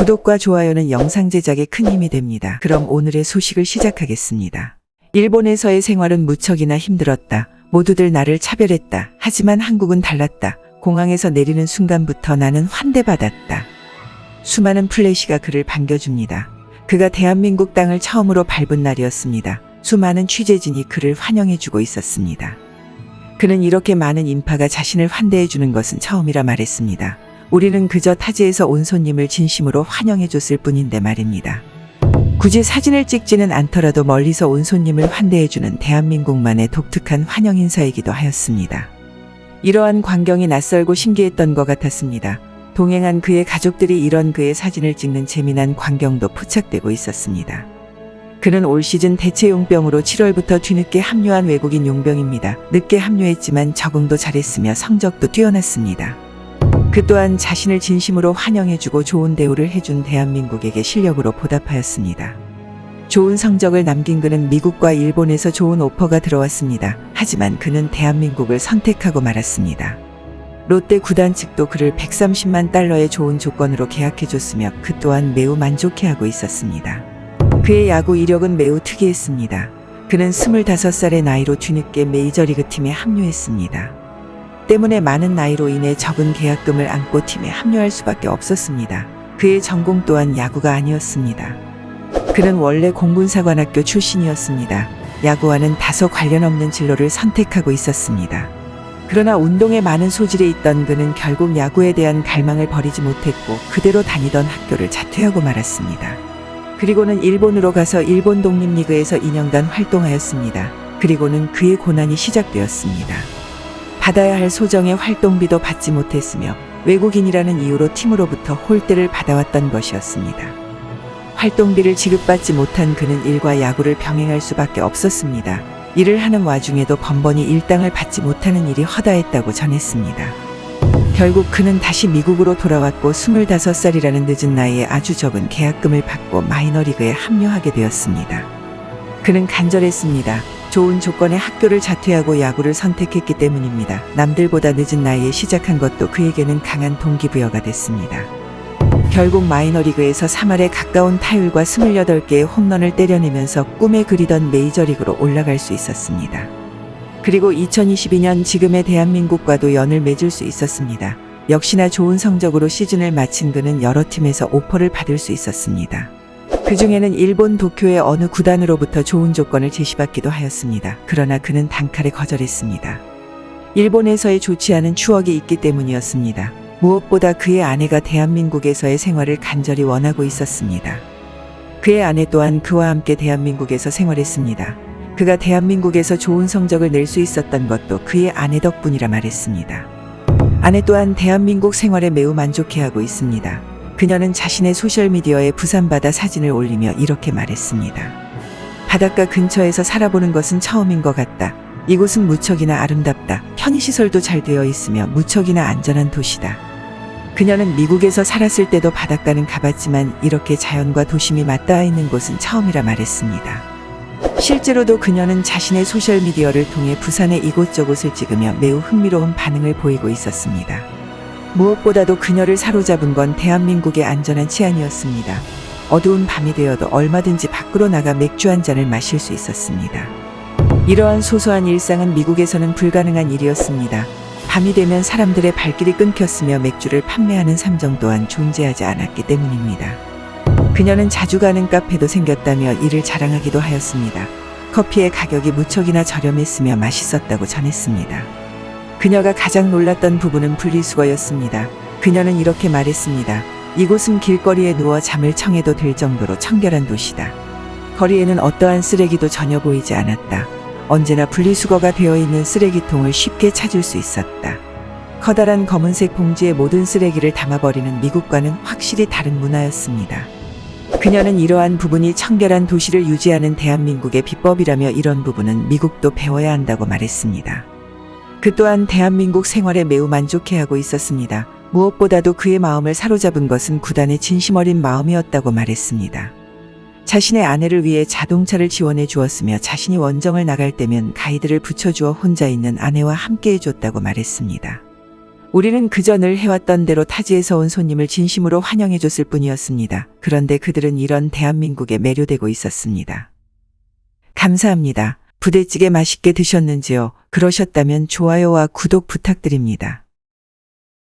구독과 좋아요는 영상 제작에 큰 힘이 됩니다. 그럼 오늘의 소식을 시작하겠습니다. 일본에서의 생활은 무척이나 힘들었다. 모두들 나를 차별했다. 하지만 한국은 달랐다. 공항에서 내리는 순간부터 나는 환대받았다. 수많은 플래시가 그를 반겨줍니다. 그가 대한민국 땅을 처음으로 밟은 날이었습니다. 수많은 취재진이 그를 환영해주고 있었습니다. 그는 이렇게 많은 인파가 자신을 환대해주는 것은 처음이라 말했습니다. 우리는 그저 타지에서 온 손님을 진심으로 환영해줬을 뿐인데 말입니다. 굳이 사진을 찍지는 않더라도 멀리서 온 손님을 환대해주는 대한민국만의 독특한 환영 인사이기도 하였습니다. 이러한 광경이 낯설고 신기했던 것 같았습니다. 동행한 그의 가족들이 이런 그의 사진을 찍는 재미난 광경도 포착되고 있었습니다. 그는 올 시즌 대체 용병으로 7월부터 뒤늦게 합류한 외국인 용병입니다. 늦게 합류했지만 적응도 잘했으며 성적도 뛰어났습니다. 그 또한 자신을 진심으로 환영해주고 좋은 대우를 해준 대한민국에게 실력으로 보답하였습니다. 좋은 성적을 남긴 그는 미국과 일본에서 좋은 오퍼가 들어왔습니다. 하지만 그는 대한민국을 선택하고 말았습니다. 롯데 구단 측도 그를 130만 달러의 좋은 조건으로 계약해줬으며 그 또한 매우 만족해하고 있었습니다. 그의 야구 이력은 매우 특이했습니다. 그는 25살의 나이로 뒤늦게 메이저리그 팀에 합류했습니다. 때문에 많은 나이로 인해 적은 계약금을 안고 팀에 합류할 수밖에 없었습니다. 그의 전공 또한 야구가 아니었습니다. 그는 원래 공군사관학교 출신이었습니다. 야구와는 다소 관련 없는 진로를 선택하고 있었습니다. 그러나 운동에 많은 소질이 있던 그는 결국 야구에 대한 갈망을 버리지 못했고 그대로 다니던 학교를 자퇴하고 말았습니다. 그리고는 일본으로 가서 일본 독립리그에서 2년간 활동하였습니다. 그리고는 그의 고난이 시작되었습니다. 받아야 할 소정의 활동비도 받지 못했으며 외국인이라는 이유로 팀으로부터 홀대를 받아왔던 것이었습니다. 활동비를 지급받지 못한 그는 일과 야구를 병행할 수밖에 없었습니다. 일을 하는 와중에도 번번이 일당을 받지 못하는 일이 허다했다고 전했습니다. 결국 그는 다시 미국으로 돌아왔고 25살이라는 늦은 나이에 아주 적은 계약금을 받고 마이너리그에 합류하게 되었습니다. 그는 간절했습니다. 좋은 조건의 학교를 자퇴하고 야구를 선택했기 때문입니다. 남들보다 늦은 나이에 시작한 것도 그에게는 강한 동기부여가 됐습니다. 결국 마이너리그에서 3할에 가까운 타율과 28개의 홈런을 때려내면서 꿈에 그리던 메이저리그로 올라갈 수 있었습니다. 그리고 2022년 지금의 대한민국과도 연을 맺을 수 있었습니다. 역시나 좋은 성적으로 시즌을 마친 그는 여러 팀에서 오퍼를 받을 수 있었습니다. 그 중에는 일본 도쿄의 어느 구단으로부터 좋은 조건을 제시받기도 하였습니다. 그러나 그는 단칼에 거절했습니다. 일본에서의 좋지 않은 추억이 있기 때문이었습니다. 무엇보다 그의 아내가 대한민국에서의 생활을 간절히 원하고 있었습니다. 그의 아내 또한 그와 함께 대한민국에서 생활했습니다. 그가 대한민국에서 좋은 성적을 낼 수 있었던 것도 그의 아내 덕분이라 말했습니다. 아내 또한 대한민국 생활에 매우 만족해하고 있습니다. 그녀는 자신의 소셜미디어에 부산바다 사진을 올리며 이렇게 말했습니다. 바닷가 근처에서 살아보는 것은 처음인 것 같다. 이곳은 무척이나 아름답다. 편의시설도 잘 되어 있으며 무척이나 안전한 도시다. 그녀는 미국에서 살았을 때도 바닷가는 가봤지만 이렇게 자연과 도심이 맞닿아 있는 곳은 처음이라 말했습니다. 실제로도 그녀는 자신의 소셜미디어를 통해 부산의 이곳저곳을 찍으며 매우 흥미로운 반응을 보이고 있었습니다. 무엇보다도 그녀를 사로잡은 건 대한민국의 안전한 치안이었습니다. 어두운 밤이 되어도 얼마든지 밖으로 나가 맥주 한 잔을 마실 수 있었습니다. 이러한 소소한 일상은 미국에서는 불가능한 일이었습니다. 밤이 되면 사람들의 발길이 끊겼으며 맥주를 판매하는 상점 또한 존재하지 않았기 때문입니다. 그녀는 자주 가는 카페도 생겼다며 이를 자랑하기도 하였습니다. 커피의 가격이 무척이나 저렴했으며 맛있었다고 전했습니다. 그녀가 가장 놀랐던 부분은 분리수거였습니다. 그녀는 이렇게 말했습니다. 이곳은 길거리에 누워 잠을 청해도 될 정도로 청결한 도시다. 거리에는 어떠한 쓰레기도 전혀 보이지 않았다. 언제나 분리수거가 되어 있는 쓰레기통을 쉽게 찾을 수 있었다. 커다란 검은색 봉지에 모든 쓰레기를 담아버리는 미국과는 확실히 다른 문화였습니다. 그녀는 이러한 부분이 청결한 도시를 유지하는 대한민국의 비법이라며 이런 부분은 미국도 배워야 한다고 말했습니다. 그 또한 대한민국 생활에 매우 만족해하고 있었습니다. 무엇보다도 그의 마음을 사로잡은 것은 구단의 진심 어린 마음이었다고 말했습니다. 자신의 아내를 위해 자동차를 지원해 주었으며 자신이 원정을 나갈 때면 가이드를 붙여주어 혼자 있는 아내와 함께 해줬다고 말했습니다. 우리는 그저 늘 해왔던 대로 타지에서 온 손님을 진심으로 환영해줬을 뿐이었습니다. 그런데 그들은 이런 대한민국에 매료되고 있었습니다. 감사합니다. 부대찌개 맛있게 드셨는지요? 그러셨다면 좋아요와 구독 부탁드립니다.